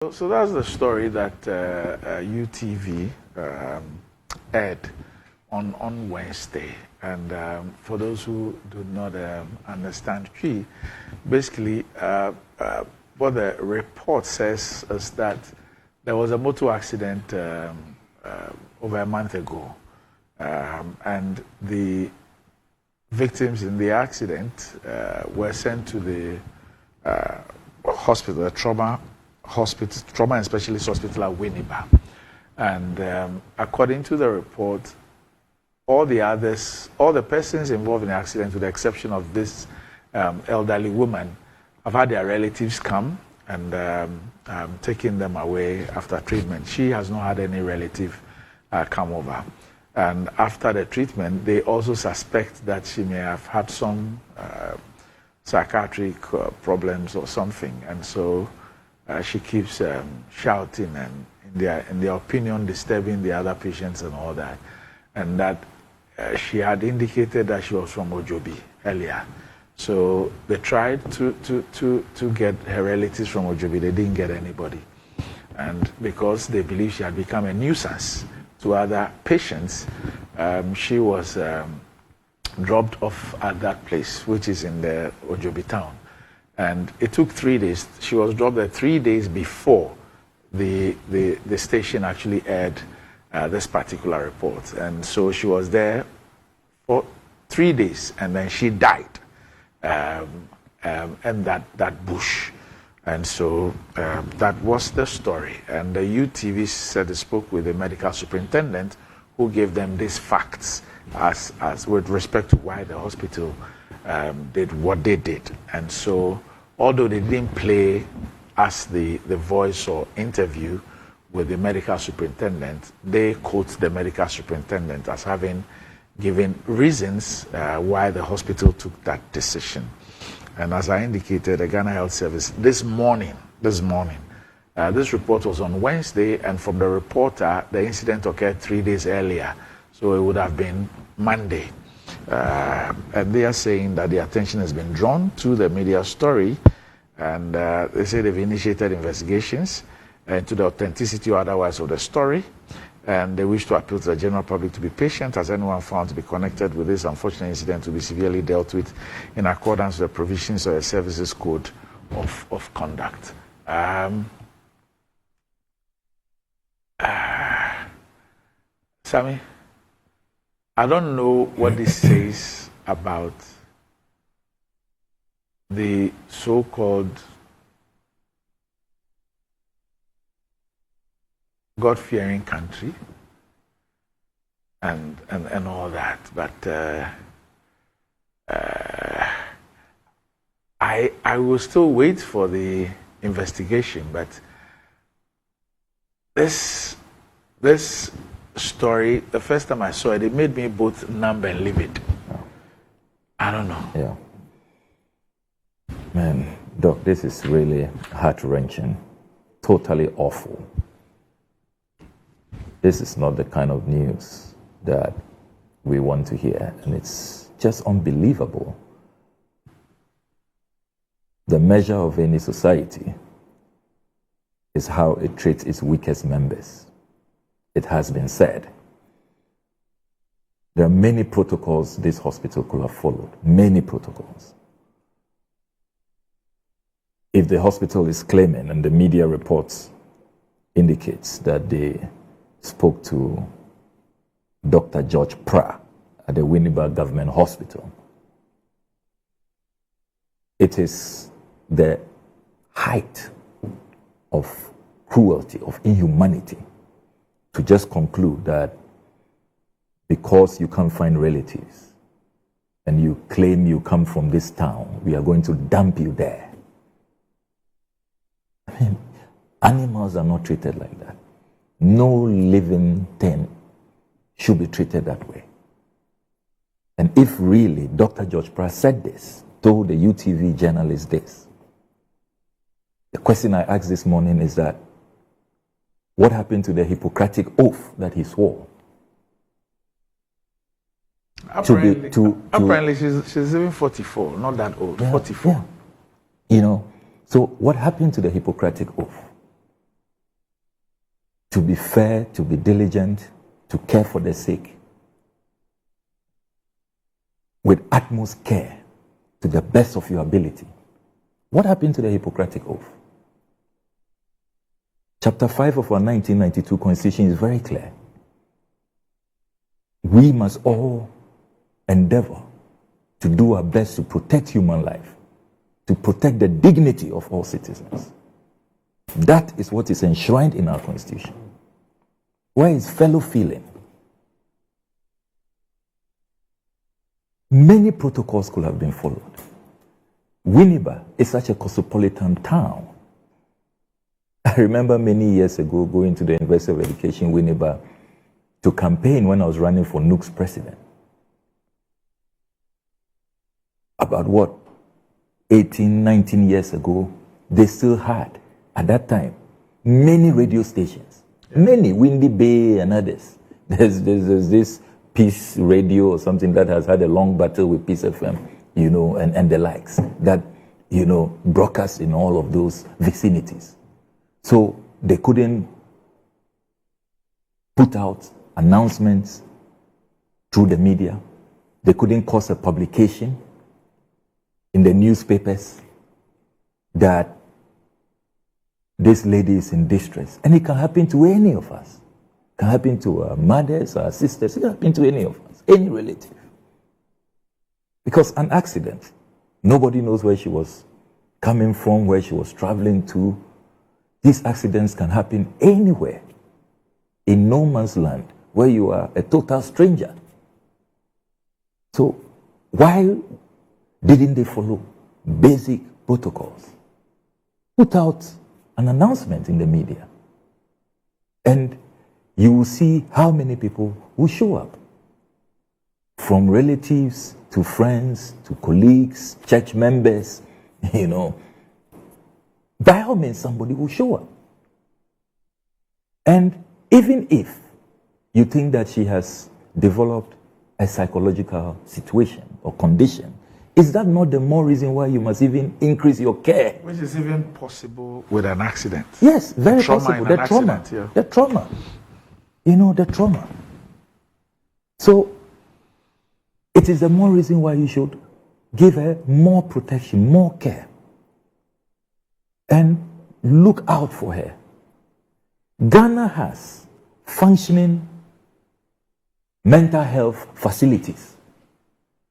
So that's the story that UTV aired on Wednesday. And for those who do not understand Twi, basically what the report says is that there was a motor accident over a month ago. And the victims in the accident were sent to the hospital, the trauma and specialist hospital at Winneba. And according to the report, all the persons involved in the accident, with the exception of this elderly woman, have had their relatives come and taken them away after treatment. She has not had any relative come over. And after the treatment, they also suspect that she may have had some psychiatric problems or something. And so she keeps shouting and, in their opinion, disturbing the other patients and all that. And that she had indicated that she was from Ojobi earlier. So they tried to get her relatives from Ojobi. They didn't get anybody. And because they believe she had become a nuisance to other patients, she was dropped off at that place, which is in the Ojobi town. And it took 3 days. She was dropped there 3 days before the station actually aired this particular report. And so she was there for 3 days, and then she died in that bush. And so that was the story. And the UTV said they spoke with the medical superintendent, who gave them these facts as with respect to why the hospital did what they did. And so, although they didn't play us the voice or interview with the medical superintendent, they quote the medical superintendent as having given reasons why the hospital took that decision. And as I indicated, the Ghana Health Service this morning, this report was on Wednesday, and from the reporter, the incident occurred 3 days earlier. So it would have been Monday. And they are saying that the attention has been drawn to the media story, and they say they've initiated investigations into the authenticity or otherwise of the story, and they wish to appeal to the general public to be patient, as anyone found to be connected with this unfortunate incident to be severely dealt with in accordance with the provisions of the Services Code of Conduct. Sammy, I don't know what this says about the so-called God-fearing country and all that, but I will still wait for the investigation. But this story, the first time I saw it, it made me both numb and livid. I don't know. Yeah. Man, Doc, this is really heart-wrenching, totally awful. This is not the kind of news that we want to hear, and it's just unbelievable. The measure of any society is how it treats its weakest members. It has been said. There are many protocols this hospital could have followed, many protocols. If the hospital is claiming, and the media reports indicates that they spoke to Dr. George Pra at the Winneba Government Hospital, it is the height of cruelty, of inhumanity, to just conclude that because you can't find relatives and you claim you come from this town, we are going to dump you there. I mean, animals are not treated like that. No living thing should be treated that way. And if really Dr. George Price said this, told the UTV journalist this, the question I asked this morning is that, what happened to the Hippocratic oath that he swore? Apparently she's even 44, not that old, yeah, 44. Yeah. You know, so what happened to the Hippocratic oath? to be fair, to be diligent, to care for the sick with utmost care to the best of your ability. What happened to the Hippocratic Oath? Chapter 5 of our 1992 Constitution is very clear. We must all endeavor to do our best to protect human life, to protect the dignity of all citizens. That is what is enshrined in our Constitution. Where is fellow feeling? Many protocols could have been followed. Winneba is such a cosmopolitan town. I remember many years ago going to the University of Education, Winneba, to campaign when I was running for NUC's president. About what, 18, 19 years ago, they still had, at that time, many radio stations. Many, Windy Bay and others. There's this Peace Radio or something that has had a long battle with Peace FM, and the likes, that, broadcast in all of those vicinities. So they couldn't put out announcements through the media. They couldn't cause a publication in the newspapers that this lady is in distress. And it can happen to any of us. It can happen to our mothers, our sisters. It can happen to any of us, any relative. Because an accident, nobody knows where she was coming from, where she was traveling to. These accidents can happen anywhere, in no man's land, where you are a total stranger. So why didn't they follow basic protocols? Put out an announcement in the media, and you will see how many people will show up, from relatives to friends to colleagues, church members, By all means, somebody will show up. And even if you think that she has developed a psychological situation or condition, is that not the more reason why you must even increase your care? Which is even possible with an accident. Yes, very possible. The trauma. The trauma. The trauma. So, it is the more reason why you should give her more protection, more care, and look out for her. Ghana has functioning mental health facilities.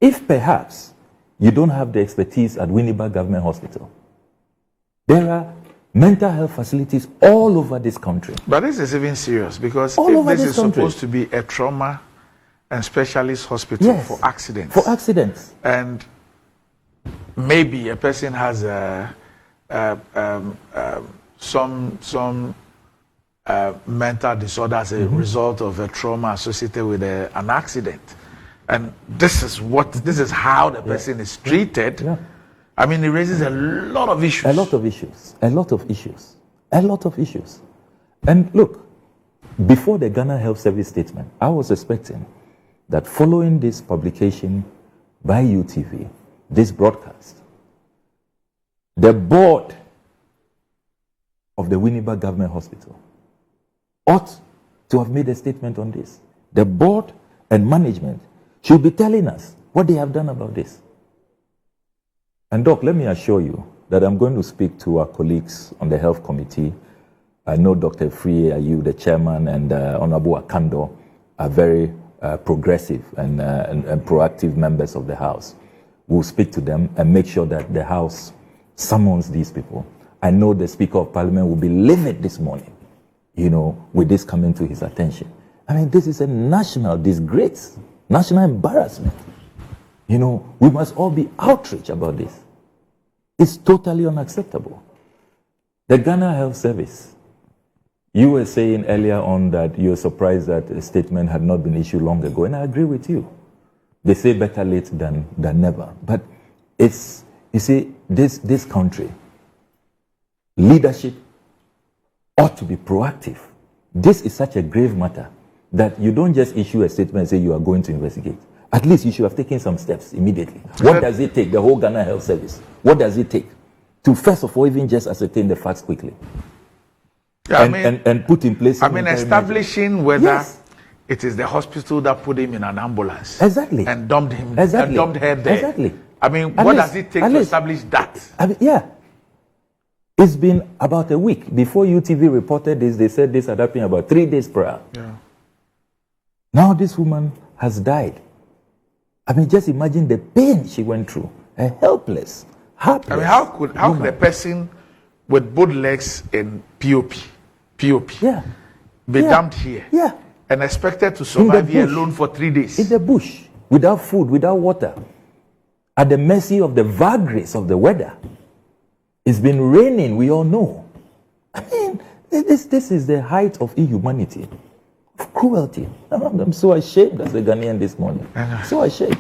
If perhaps you don't have the expertise at Winneba Government Hospital, there are mental health facilities all over this country. But this is even serious, because if this is supposed to be a trauma and specialist hospital for accidents. For accidents. And maybe a person has some mental disorder as a result of a trauma associated with an accident, and this is how the person is treated. Yeah. I mean, it raises a lot of issues. A lot of issues. And look, before the Ghana Health Service statement, I was expecting that following this publication by UTV, this broadcast, the board of the Winneba Government Hospital ought to have made a statement on this. The board and management should be telling us what they have done about this. And Doc, let me assure you that I'm going to speak to our colleagues on the health committee. I know Dr. Free, you, the chairman, and Honorable Akando are very progressive and proactive members of the House. We'll speak to them and make sure that the House summons these people. I know the Speaker of Parliament will be livid this morning, with this coming to his attention. I mean, this is a national disgrace, national embarrassment. We must all be outraged about this. It's totally unacceptable. The Ghana Health Service, you were saying earlier on that you're surprised that a statement had not been issued long ago, and I agree with you. They say better late than never. But it's, you see, this country, leadership ought to be proactive. This is such a grave matter that you don't just issue a statement and say you are going to investigate. At least you should have taken some steps immediately. What does it take, the whole Ghana Health Service? What does it take to, first of all, even just ascertain the facts quickly? Yeah, and put in place. Establishing whether it is the hospital that put him in an ambulance. Exactly. And dumped him. Exactly. And dumped her there. Exactly. What does it take to establish that? Yeah. It's been about a week. Before UTV reported this, they said this had happened about 3 days prior. Yeah. Now this woman has died. Just imagine the pain she went through. Helpless. How could a person with both legs in POP be dumped here? Yeah. And expected to survive here alone for 3 days? In the bush, without food, without water, at the mercy of the vagaries of the weather. It's been raining, we all know. This is the height of inhumanity, of cruelty. I'm so ashamed as a Ghanaian this morning. So ashamed.